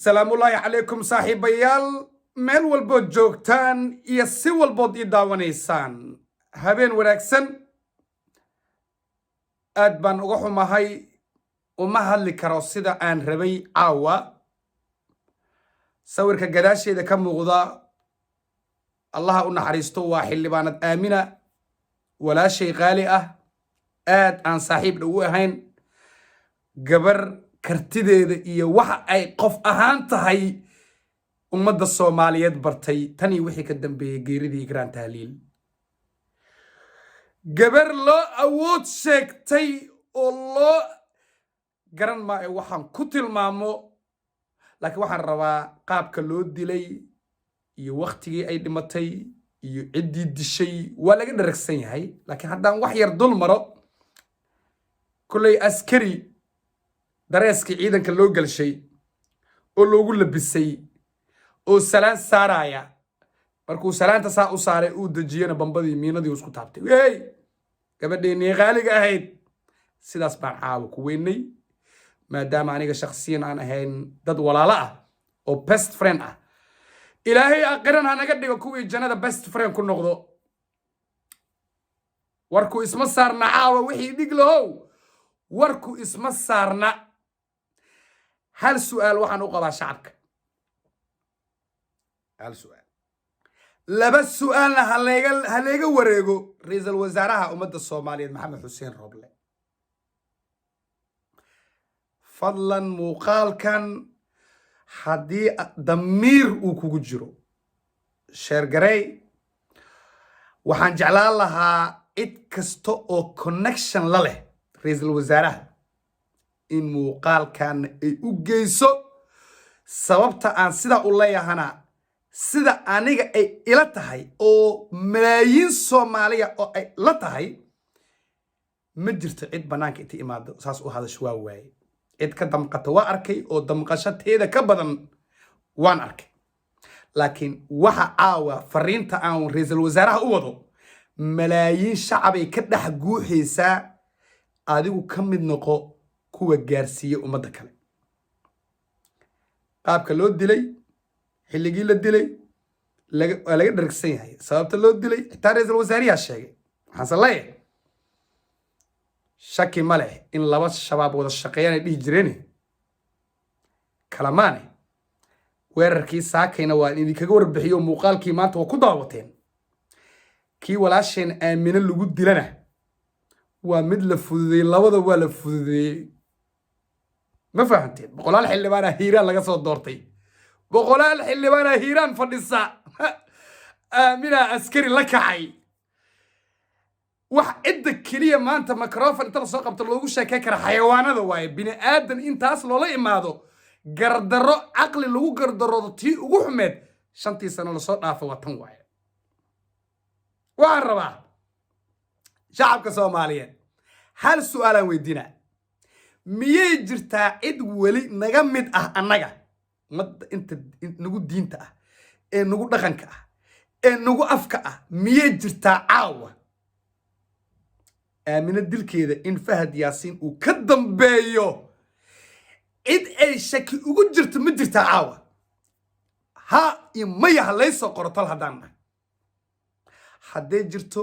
salaamu ullaahi calaykum saaxiibayaal meel walbood joogtaan iyo si walbood ii daawanaysaan habeen wanaagsan aad baan uga xumahay uma hadli karo sida aan rabay caawa sawirka gadaasheeda ka muuqda allaha u naxariisto waa xildhibaanad aamina walaashay qaali ah aad aan saaxiib dhow u ahayn gabar kartideeda iyo waxa ay qof ahaan tahay ummadda Soomaaliyeed bartay tani wixii ka dambeeyay geeridii Ikraan Tahliil gabar loo awood sheegtay oo loo garan ma ay waxaan ku tilmaamo laakiin waxaan rabaa qaabka loo dilay iyo waqtigii ay dhimatay iyo ciddii dishay waa laga dharagsan yahay laakiin haddaan wax yar dul maro kullay askari dareeskii ciidanka loo galshay oo loogu labisay oo salaan saaraya markuu salaanta saa u saaray uu dajiyana bambadii miinadii isku taabtay hey gabadheennii qaaliga ahayd sidaas baan caawa ku weynay maadaama aniga shakhsiyan aan ahayn dad walaalo ah oo best friend ah ilaahay aakhirana ha naga dhigo kuwii jannada best friend ku noqdo warku isma saarna caawa wixii dhig lahow warku isma saarna hal su'aal waxaan u qabaa shacabka hal su'aal laba su'aalna ha leega wareego ra'iisul wasaaraha ummadda Soomaaliyeed Maxamed Xuseen Roble fadlan muuqaalkan haddii damiir uu kugu jiro sheer garay waxaan jeclaan lahaa cid kasta oo connection la leh ra'iisul wasaaraha in muuqaalkan ay u geyso sababta aan sida u leeyahana sida aniga ay ila tahay oo malaayiin Soomaaliya oo ay la tahay ma jirto cid banaanka inta imaado saas u hadasho waa waaye cid ka damqata waa arkay oo damqashateeda ka badan waan arkay laakiin waxa caawa fariinta aan ra'iisul wasaaraha u wado malaayiin shacab ay ka dhex guuxaysaa adigu ka mid noqo kuwa gaarsiiye ummadda kale qaabka loo dilay xilligii la dilay waa laga dharagsan yahay sababta loo dilay xitaa ra'iisul wasaariyaa sheegay waxaanse leeyahay shaki ma leh in laba shabaab wada shaqeeyaan ay dhihi jireen kalamaane weerarkii saakayna waa idinkaga warbixiyo muuqaalkii maanta waa ku daawateen kii walaasheen aamino lagu dilana waa mid la fududeeyey labada waa la fududeeyey ma fahanteen boqolaal xildhibaana hiiraan laga soo doortay boqolaal xildhibaana hiiraan fadhisa aamina askari la kacay wax cidda keliya maanta microphone inta la soo qabto loogu sheekay kara xayawaanada waaye bini aadan intaas loola imaado gardarro caqli lagu gardaroodo tii ugu xumeed 5 sano la soo dhaafo watan waaye waxaan rabaa shacabka Soomaaliyeed hal su'aalaan weydiinaa miyay jirtaa cid weli naga mid ah annaga inta nagu diinta ah ee nagu dhaqanka ah ee nagu afka ah miyay jirtaa caawa aamina dilkeeda in Fahad Yaasiin uu ka dambeeyo cid ay shaki ugu jirto ma jirtaa caawa ha imaya halaysoo qorotol haddaan nahay hadday jirto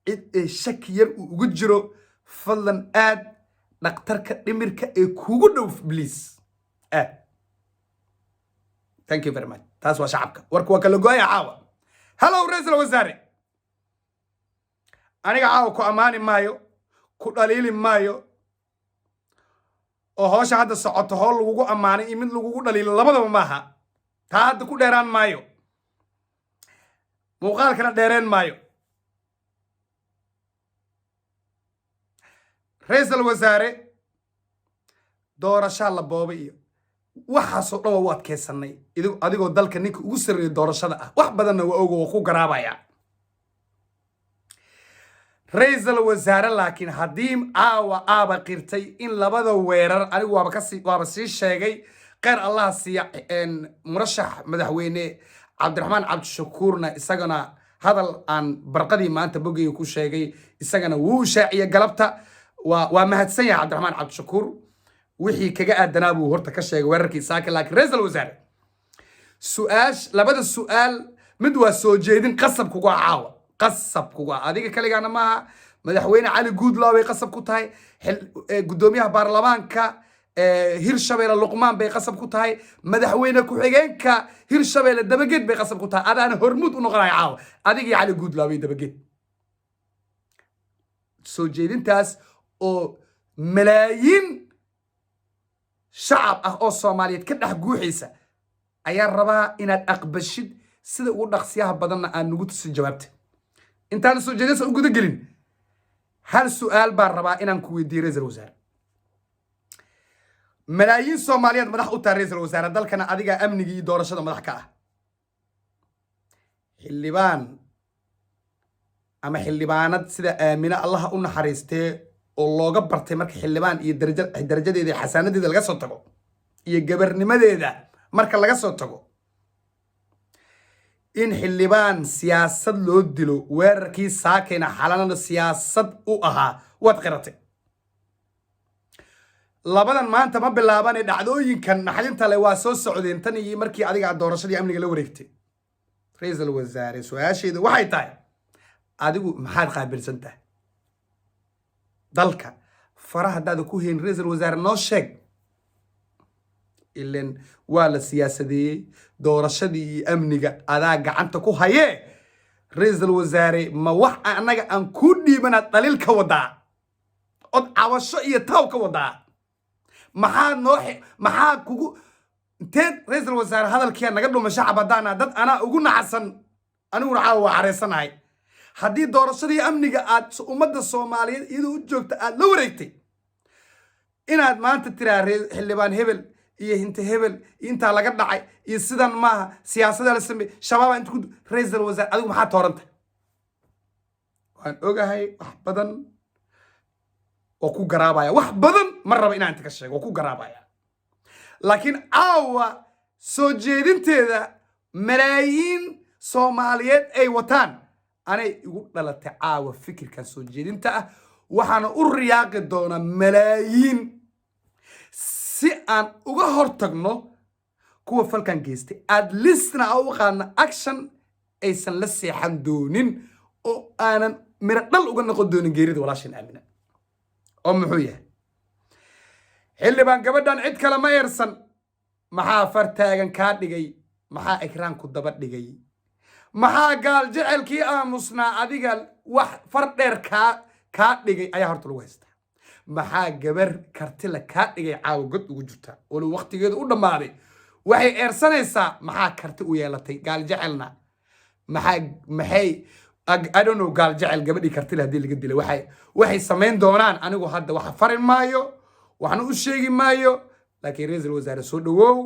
cid ay shaki yar uu ugu jiro fadlan aad dhaqtarka dhimirka ee kugu dhow please thank you very much taas waa shacabka warku waa kala gooya caawa hello ra'iisul wasaare aniga caawa ku ammaani maayo ku dhaliili maayo oo hawsha hadda socoto howl lagugu ammaanay iyo mid lagugu dhaliilo labadaba maaha taa hadda ku dheeraan maayo muuqaalkana dheereen maayo ra'iisul wasaare doorasho la boobay iyo waxaasoo dhan waa adkeysanay adigoo dalka ninka ugu sarreeya doorashada ah wax badanna waa ogo ku garaabaya ra'iisul wasaare laakiin haddii aaba qirtay in labada weerar anigu waaba sii sheegay qeyr allah siiya murashax madaxweyne cabdiraxmaan cabdishakuurna isagana hadal aan barqadii maanta bogay ku sheegay isagana wuu shaaciye galabta waa mahadsan yahay cabdiraxmaan cabdishakuur wixii kaga aadanaa buu horta ka sheegay weerarkii saaka laakiin ra'iisul wasaare labada su'aal mid waa soo jeedin qasab kugu caawa qasab kugu adiga kaligaana maaha madaxweyne cali guudlaaw bay qasab ku tahay gudoomiyaha baarlamaanka hirshabeelle luqmaan bay qasab ku tahay madaxweyne ku-xigeenka hirshabeelle dabageed bay qasab ku tahay adaana hormuud u noqonaya caawa adiga iyo cali guudlaaw bay dabageed soo jeedintaas oo malaayiin shacab ah oo soomaaliyeed ka dhex guuxaysa ayaa rabaa inaad aqbashid sida ugu dhaqsiyaha badanna aan nagu tusin jawaabta intaan soo jeedinta u guda gelin hal su'aal baan rabaa inaan ku weydiiyo ra'iisul wasaare malaayiin soomaaliyeed madax u tahay ra'iisul wasaare dalkana adiga amniga iyo doorashada madax ka ah xildhibaan ama xildhibaanad sida aamina allaha u naxariistee oo looga bartay marka xildhibaan iyo darajadeeda iyo xasaanadeeda laga soo tago iyo gabarnimadeeda marka laga soo tago in xildhibaan siyaasad loo dilo weerarkii saakayna xalanana siyaasad u ahaa waad qiratay labadan maanta ma bilaaban dhacdooyinkan naxdinta leh waa soo socdeen tan iyo markii adiga doorashadii amniga la wareegtay ra'iisul wasaare su'aasheedu waxay tahay adigu maxaad qaabilsan tahay dalka faraha hadaad ku heen ra'iisul wasaare noo sheeg ilan waa la siyaasadeeyey doorashadii iyo amniga adaa gacanta ku hayee ra'iisul wasaare ma wax annaga aan ku dhiibana daliil ka wadaa od cabasho iyo taw ka wadaa maxaa kugu inteed ra'iisul wasaare hadalkiia naga dhuma shacab haddaana dad anaa ugu nacasan aniguna caawa waa xareysanahay haddii doorashadii amniga aad ummadda soomaaliyeed iyadoo u joogta aad la wareegtay inaad maanta tiraa xildhibaan hebel iyo inta hebel intaa laga dhacay iyo sidan maaha siyaasada la sameey shabaab inta ku ra'iisul wasaare adigu maxaa tooranta waan ogahay wax badan oo ku garaabaya wax badan ma raba inaan inta ka sheego ku garaabaya laakiin caawa soo jeedinteeda malaayiin soomaaliyeed ay wataan anay igu dhalatay caawa fikirkan soo jeedinta ah waxaana u riyaaqi doonaa malaayiin si aan uga hortagno kuwa falkan geystay at leastna aan u qaadno action aysan la seexan doonin oo aanan miro dhal uga noqon doonin geerida walaashin aamina oo muxuu yahay xildhibaan gabadhan cid kale ma eersan maxaa fartaagan kaa dhigay maxaa ikraanku daba dhigay maxaa gaal jecelkii aamusnaa adiga wax far dheer kaa dhigay ayaa horta lagu haystaa maxaa gabar kartila kaa dhigay caawa god ugu jirta walow waqtigeedu u dhammaaday waxay eersanaysaa maxaa karti u yeelatay gaal jecelna maxay I don't know gaal jecel gabadhii kartila haddii laga dilay waxay samayn doonaan anigu hadda waxa farin maayo waxna u sheegi maayo laakiin ra'iisul wasaare soo dhawow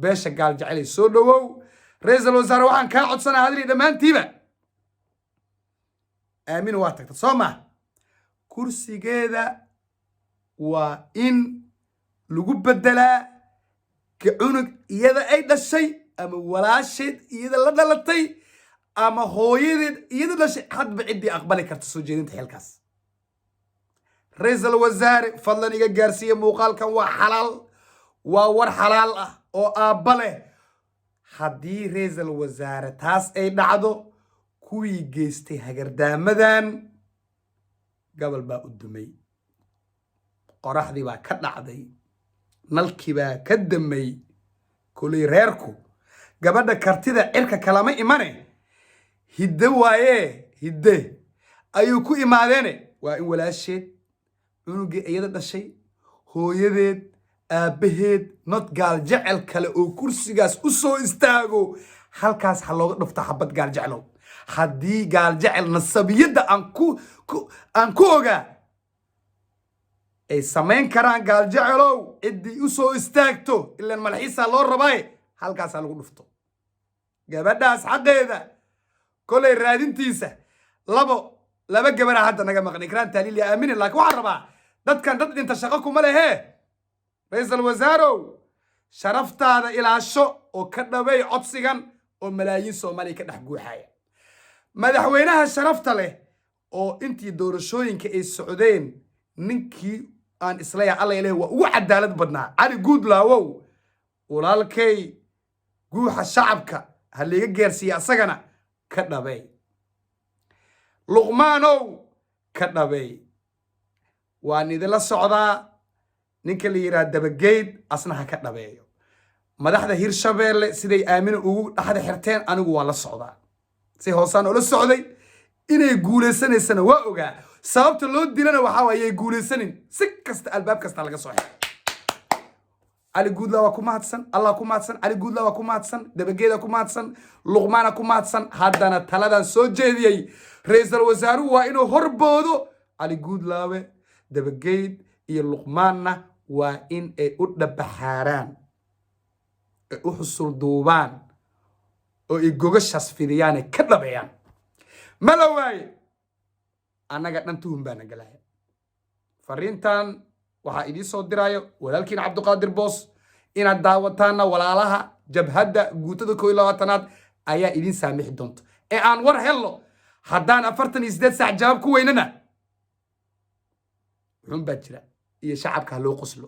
beesha gaal jecelay soo dhawow ra'iisul wasaare waxaan kaa codsanaa hadalii dhammaantiiba aamina waa tagta soo maa kursigeeda waa in lagu bedelaa cunug iyada ay dhashay ama walaasheed iyada la dhalatay ama hooyadeed iyada dhashay hadba ciddii aqbali karta soo jeedinta xilkaas ra'iisul wasaare fadlan iga gaarsiiya muuqaalkan waa xalaal waa war xalaal ah oo aabba leh haddii ra'iisul wasaare taas ay dhacdo kuwii geystay hagardaamadan gobol baa u dumay qoraxdii baa ka dhacday nalkii baa ka damay kulay reerku gabadha kartida cirka kalama imane hidde waaye hidde ayuu ku imaadeene waa in walaasheed cunugii iyada dhashay hooyadeed aabbaheed not gaal jecel kale oo kursigaas u soo istaago halkaas ha looga dhufta xabad gaal jeclow haddii gaal jecel nasabiyadda aan ku ogaa ay samayn karaan gaal jecelow ciddii u soo istaagto ilaan malxiisaa loo rabaaye halkaasaa lagu dhufto gabadhaas xaqeeda kolay raadintiisa laba gabaraa hadda naga maqnay ikraan taaliil iyo aamine laakiin waxaan rabaa dadkan dad dhinta shaqo kuma lehe ra'iisul wasaarow sharaftaada ilaasho oo ka dhaweey codsigan oo malaayiin soomaaliya ka dhex guuxaya madaxweynaha sharafta leh oo intii doorashooyinka ay socdeen ninkii aan islaya alla ilaahay waa ugu cadaalad badnaa cali guudlaawow walaalkay guuxa shacabka ha liiga gaarsiiya asagana ka dhabay luqmaanow ka dhabay waan idinla socdaa ninka la yidhaha dabageyd asna ha ka dhabeeyo madaxda hirshabeelle siday aamina ugu dhaxda xirteen anigu waan la socdaa si hoosaan ula socday inay guulaysanaysana waa ogaa sababta loo dilana waxaa waaye ay guulaysanin si kasta albaab kasta laga soo xiro cali guudlaa waa ku mahadsan allah ku mahadsan cali guudlaa waa ku mahadsan dabageeda ku mahadsan luqmaana ku mahadsan haddana taladan soo jeediyey ra-iisul wasaaruhu waa inuu horboodo cali guudlaawe dabageyd iyo luqmaanna waa in ay u dhabaxaaraan ay u xusul duubaan oo ay gogashaas fidiyaan ay ka dhabeeyaan ma la waaye annaga dhan tuhun baana galaya fariintan waxaa idiin soo diraayo walaalkiin cabdiqaadir boos inaad daawataanna walaalaha jabhadda guutada 21aad ayaa idiin saamixi doonta ee aan war helno haddaan 48 saac jawaab ku weynana wuxuun baa jira iyo shacabka ha loo qoslo